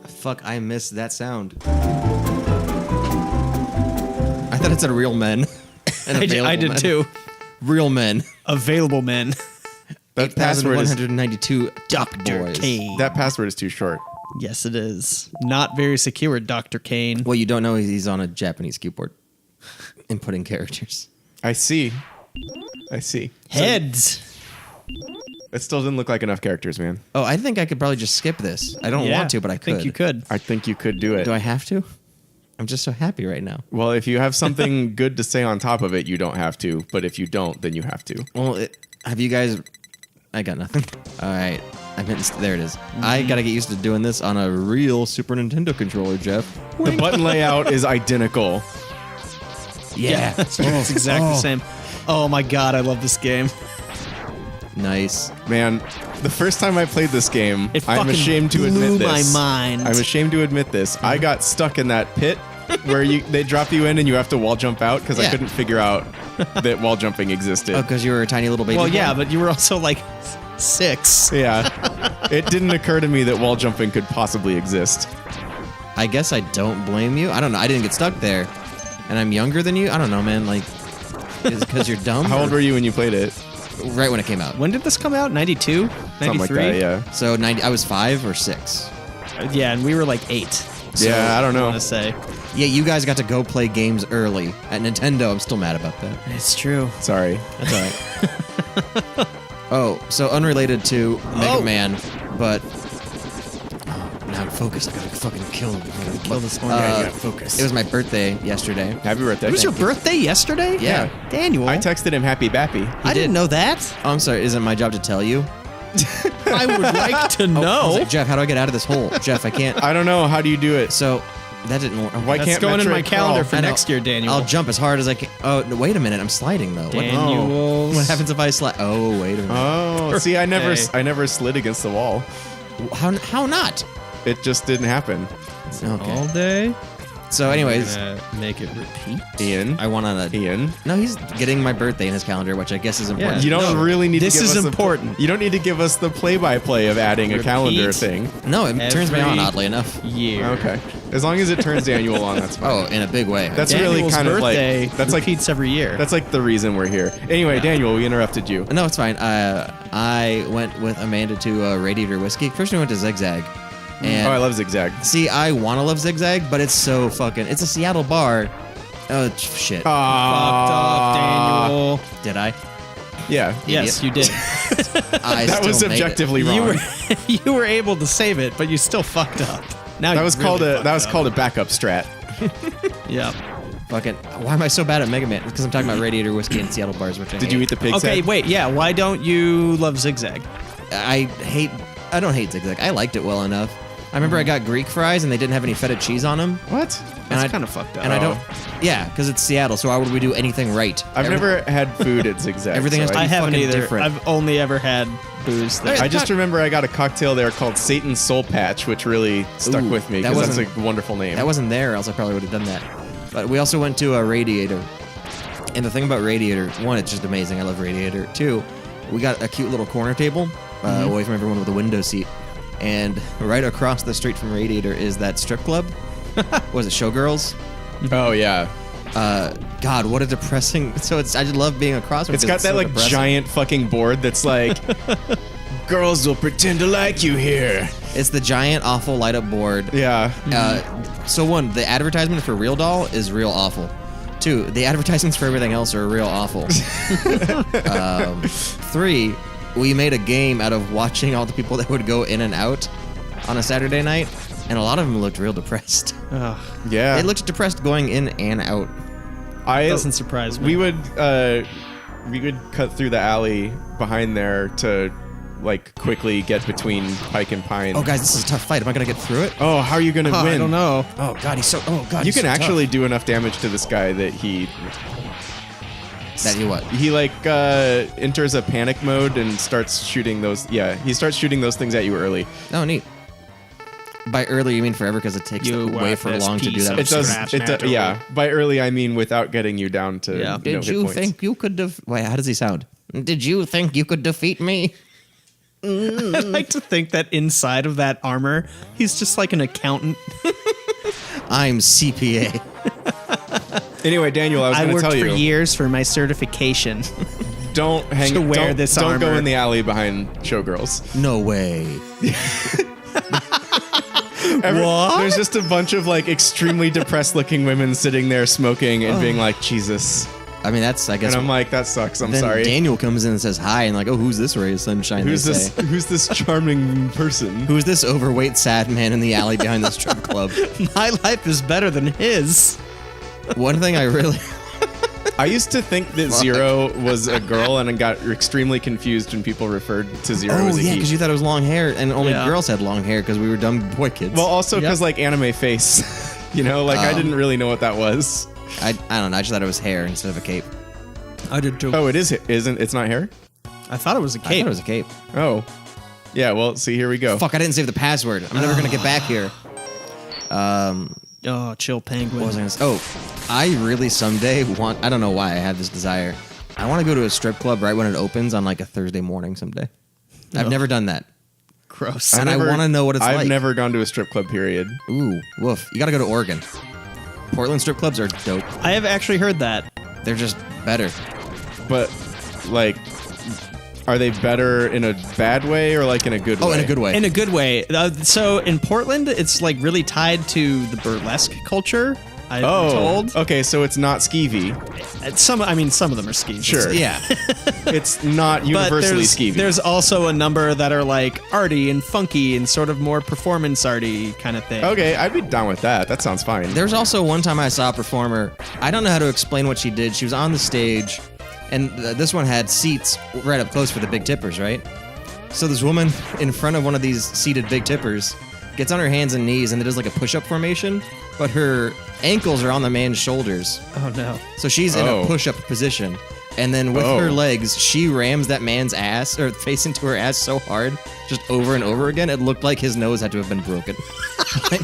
Fuck, I missed that sound. I thought it said real men. I did too. Real men. Available men. That password is 192 Dr. boys. Kane. that password is too short. Yes, it is. Not very secure, Dr. Kane. Well, you don't know he's on a Japanese keyboard. Inputting characters. I see. Heads. It still didn't look like enough characters, man. Oh, I think I could probably just skip this. I don't want to, but I could. think you could. I think you could do it. Do I have to? I'm just so happy right now. Well, if you have something good to say on top of it, you don't have to. But if you don't, then you have to. Well, have you guys... I got nothing. All right. There it is. I got to get used to doing this on a real Super Nintendo controller, Jeff. The button layout is identical. Yeah. It's exactly the same. Oh my god, I love this game. Nice. Man, the first time I played this game, It I'm fucking ashamed to admit blew this. my mind. I'm ashamed to admit this. I got stuck in that pit where they drop you in and you have to wall jump out because I Yeah. couldn't figure out that wall jumping existed. Oh, because you were a tiny little baby Well, boy? yeah, but you were also like 6. Yeah. It didn't occur to me that wall jumping could possibly exist. I guess I don't blame you. I don't know. I didn't get stuck there. And I'm younger than you? I don't know, man. Like, is it because you're dumb? How old were you when you played it? Right when it came out. When did this come out? 92? 93? Something like that, yeah. So I was 5 or 6. Yeah, and we were like 8. Yeah, I don't I know. want to say. Yeah, you guys got to go play games early. At Nintendo, I'm still mad about that. It's true. Sorry. That's all right. Oh, so unrelated to Mega Man, but... Oh, now focus. I gotta fucking kill him. Kill this one. Focus. It was my birthday yesterday. Happy birthday. It was your birthday yesterday? Yeah. Daniel. I texted him happy bappy. I didn't know that. Oh, I'm sorry. Isn't it my job to tell you? I would like to I was know. like, Jeff, how do I get out of this hole? Jeff, I can't. I don't know. How do you do it? So that didn't work. Why That's can't going in my Metroid calendar crawl? for I know. next year, Daniel. I'll jump as hard as I can. Oh, no, wait a minute. I'm sliding, though. Daniel. What happens if I slide? Oh, wait a minute. Oh, see, I never Okay. slid against the wall. How not? It just didn't happen. Okay. All day. So, anyways, Make it repeat. Ian. I went on a... Ian. No, he's getting my birthday in his calendar, which I guess is important. You don't really need This to give is us important. You don't need to give us the play-by-play of adding a calendar thing. No, it turns me on, Every oddly enough. Year. Okay. As long as it turns Daniel on, that's fine. Oh, in a big way. That's Daniel's really kind of like birthday that's like repeats every year. that's like the reason we're here. Anyway, Daniel, we interrupted you. No, it's fine. I went with Amanda to Radiator Whiskey. First, we went to Zigzag. And Oh, I love Zigzag. see, I want to love Zigzag, but it's so fucking... It's a Seattle bar. Oh, shit. Fucked up, Daniel. Did I? Yeah. Yes, you did. I That was still made it. objectively wrong. You were able to save it, but you still fucked up. Now That you was really fucked called up. a backup strat. Yeah. Fucking... Why am I so bad at Mega Man? Because I'm talking about Radiator Whiskey and Seattle bars, which I Did you hate. eat the pig's Okay, head? wait. Yeah. Why don't you love Zigzag? I don't hate Zigzag. I liked it well enough. I remember I got Greek fries and they didn't have any feta cheese on them. What? And That's kind of fucked up. And I don't... Yeah, because it's Seattle, so why would we do anything right? I've never had food at Zigzag. Everything has to I be haven't fucking either. different. I've only ever had booze there. I just remember I got a cocktail there called Satan's Soul Patch, which really stuck Ooh, with me that because that's wasn't- a wonderful name. That wasn't there, else I probably would have done that. But we also went to a Radiator. And the thing about Radiator, one, it's just amazing. I love Radiator. Two, we got a cute little corner table away from everyone with a window seat. And right across the street from Radiator is that strip club. Was it Showgirls? Oh yeah. God, what a depressing... So I just love being across from it It's got because that so like depressing. giant fucking board that's like girls will pretend to like you here. It's the giant, awful light-up board. Yeah. So one, the advertisement for Real Doll is real awful. Two, the advertisements for everything else are real awful. Three, we made a game out of watching all the people that would go in and out on a Saturday night, and a lot of them looked real depressed. Ugh, Yeah. They looked depressed going in and out. doesn't surprise me. we would cut through the alley behind there to like quickly get between Pike and Pine. Oh, guys, this is a tough fight. Am I gonna get through it? Oh, how are you gonna win? I don't know. Oh God, he's so. Oh God, You he's can so actually tough. do enough damage to this guy that he That you what? he like enters a panic mode and starts shooting those. Yeah, he starts shooting those things at you early. Oh, neat. By early, you mean forever because it takes You way want for this long to do piece that. of It does. Scratch It does. naturally. Yeah. By early, I mean without getting you down to. Yeah. Did hit you points. think you could Wait, how does he sound? Did you think you could defeat me? I'd like to think that inside of that armor, he's just like an accountant. I'm CPA. Anyway, Daniel, I was going to tell worked you. for years for my certification. Don't hang. To wear don't, this don't go armor. in the alley behind showgirls. No way. What? There's just a bunch of like extremely depressed looking women sitting there smoking and being like, Jesus. I mean, that's, I guess. And I'm like, that sucks. I'm then sorry. Daniel comes in and says hi, and like, oh, who's this ray of sunshine? Who's they this? say. Who's this charming person? Who's this overweight sad man in the alley behind the strip club? My life is better than his. One thing I really. I used to think that Zero was a girl, and I got extremely confused when people referred to Zero Oh as a yeah, he. because you thought it was long hair, and only Yeah. girls had long hair because we were dumb boy kids. Well, also because Yep. like anime face, you know, like I didn't really know what that was. I don't know. I just thought it was hair instead of a cape. I did too. Oh, it is. Isn't it's not hair? I thought it was a I thought cape. it was a cape. Oh, yeah. Well, see, here we go. Fuck! I didn't save the password. I'm never gonna get back here. Oh, chill penguin. What was I gonna say? Oh, I really someday want. I don't know why I have this desire. I want to go to a strip club right when it opens on like a Thursday morning someday. I've never done that. Gross. And I want to know what it's I've like. never gone to a strip club. Period. Ooh, woof! You gotta go to Oregon. Portland strip clubs are dope. I have actually heard that. They're just better. But like, are they better in a bad way or like in a good way? Oh, in a good way. In a good way. So in Portland, it's like really tied to the burlesque culture. I've been told. Okay, so it's not skeevy. Some of them are skeevy. Sure. Yeah. It's not But universally there's, skeevy. there's also a number that are like arty and funky and sort of more performance arty kind of thing. Okay, I'd be down with that. That sounds fine. There's also one time I saw a performer. I don't know how to explain what she did. She was on the stage, and this one had seats right up close for the big tippers, right? So this woman in front of one of these seated big tippers gets on her hands and knees and does like a push-up formation, but her ankles are on the man's shoulders. Oh no. So she's in Oh. a push-up position, and then with her legs, she rams that man's ass or face into her ass so hard, just over and over again. It looked like his nose had to have been broken. Like,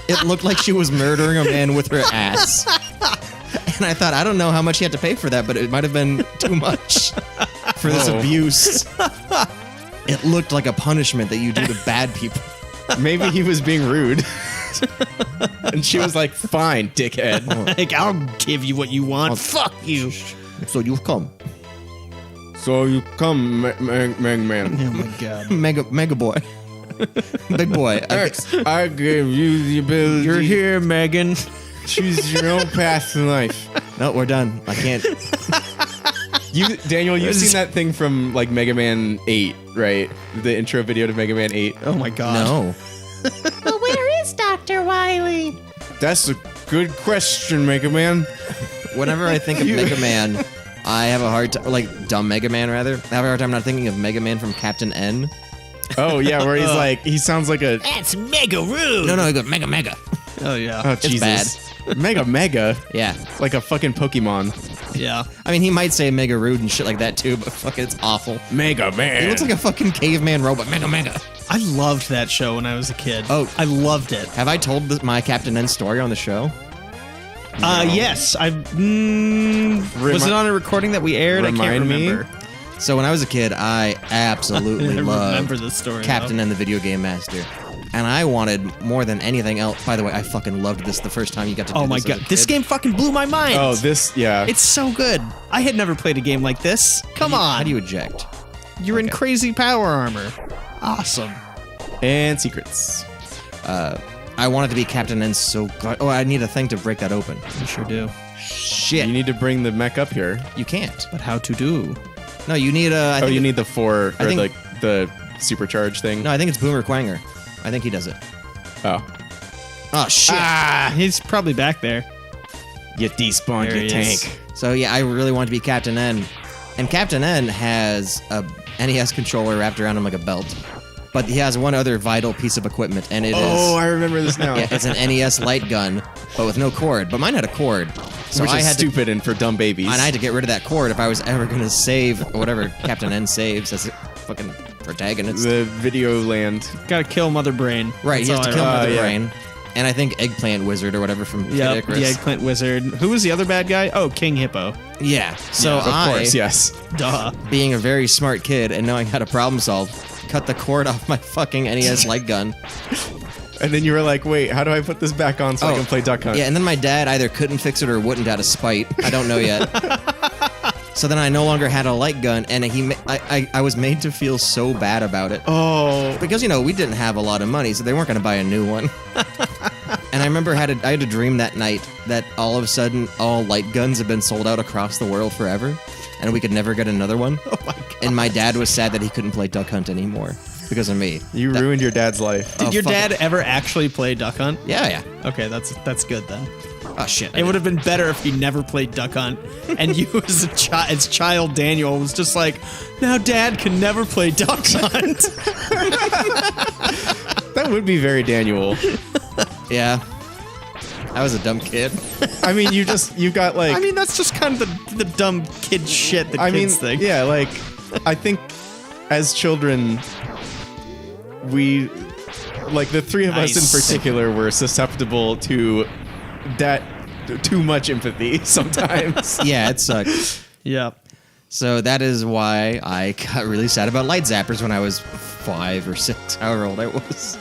it looked like she was murdering a man with her ass. And I thought, I don't know how much he had to pay for that, but it might have been too much for this Oh. abuse. It looked like a punishment that you do to bad people. Maybe he was being rude. And she was like, fine, dickhead. Like, I'll give you what you want. Fuck you. So you've come. So you come, man. Oh my god. Mega boy. Big boy. I gave you the ability You're here, Megan. choose your own path in life. No, we're done. I can't. Daniel, you've seen that thing from like Mega Man 8, right? The intro video to Mega Man 8. Oh my god. No. But where is Dr. Wiley? That's a good question, Mega Man. Whenever I think of Mega Man, I have a hard time, like dumb Mega Man rather. I have a hard time not thinking of Mega Man from Captain N. Oh yeah, where he's like, he sounds like a That's mega rude. No, he goes Mega. Oh yeah. oh Jesus, Mega, Yeah. like a fucking Pokemon. Yeah. I mean, he might say Mega Rude and shit like that too, but fucking it's awful. Mega Man. He looks like a fucking caveman robot. Mega. I loved that show when I was a kid. Oh. I loved it. Have I told my Captain N story on the show? Yes. Was it on a recording that we aired? I can't Remind me? remember. So when I was a kid, I absolutely I loved remember the story. Captain N, the video game master. And I wanted more than anything else. By the way, I fucking loved this the first time you got to do Oh my this as god. a This kid. game fucking blew my mind. Oh, this, yeah. It's so good. I had never played a game like this. Come on. How do you eject? You're in crazy power armor. Awesome. And secrets. I wanted to be Captain N so god. Oh, I need a thing to break that open. You sure do. Shit. You need to bring the mech up here. You can't. But how to do? No, you need a. I Oh, think you need the four, I or think- like the supercharge thing. No, I think it's Boomer Quanger. I think he does it. Oh. Oh shit. He's probably back there. You despawned There your he tank. is. So yeah, I really want to be Captain N, and Captain N has a NES controller wrapped around him like a belt, but he has one other vital piece of equipment, and it is. Oh, I remember this now. Yeah, it's an NES light gun, but with no cord. But mine had a cord, so Which I is had to. stupid and for dumb babies. And I had to get rid of that cord if I was ever going to save whatever Captain N saves as a fucking protagonist. the video land. Gotta kill Mother Brain. Right, he That's has to all kill I Mother yeah. Brain. And I think Eggplant Wizard or whatever from Kid Yep, Icarus. the Eggplant Wizard. Who was the other bad guy? Oh, King Hippo. Yeah. So Of course, yes. Duh. being a very smart kid and knowing how to problem solve, cut the cord off my fucking NES light gun. And then you were like, wait, how do I put this back on so I can play Duck Hunt? Yeah, and then my dad either couldn't fix it or wouldn't out of spite. I don't know yet. So then I no longer had a light gun, and I was made to feel so bad about it. Oh. Because, we didn't have a lot of money, so they weren't going to buy a new one. And I remember I had a dream that night that all of a sudden all light guns have been sold out across the world forever, and we could never get another one. Oh my god. And my dad was sad that he couldn't play Duck Hunt anymore because of me. You ruined your dad's life. Did your fuck dad it. ever actually play Duck Hunt? Yeah. Okay, that's good then. Oh, shit. It would have been better if he never played Duck Hunt, and you as child Daniel was just like, now Dad can never play Duck Hunt. That would be very Daniel. Yeah. I was a dumb kid. I mean, you got like... I mean, that's just kind of the dumb kid shit that kids think. Yeah, like, I think as children, we... Like, the three of us in Nice. particular were susceptible to that too much empathy sometimes. Yeah, it sucked. Yeah. So that is why I got really sad about light zappers when I was 5 or 6, however old I was.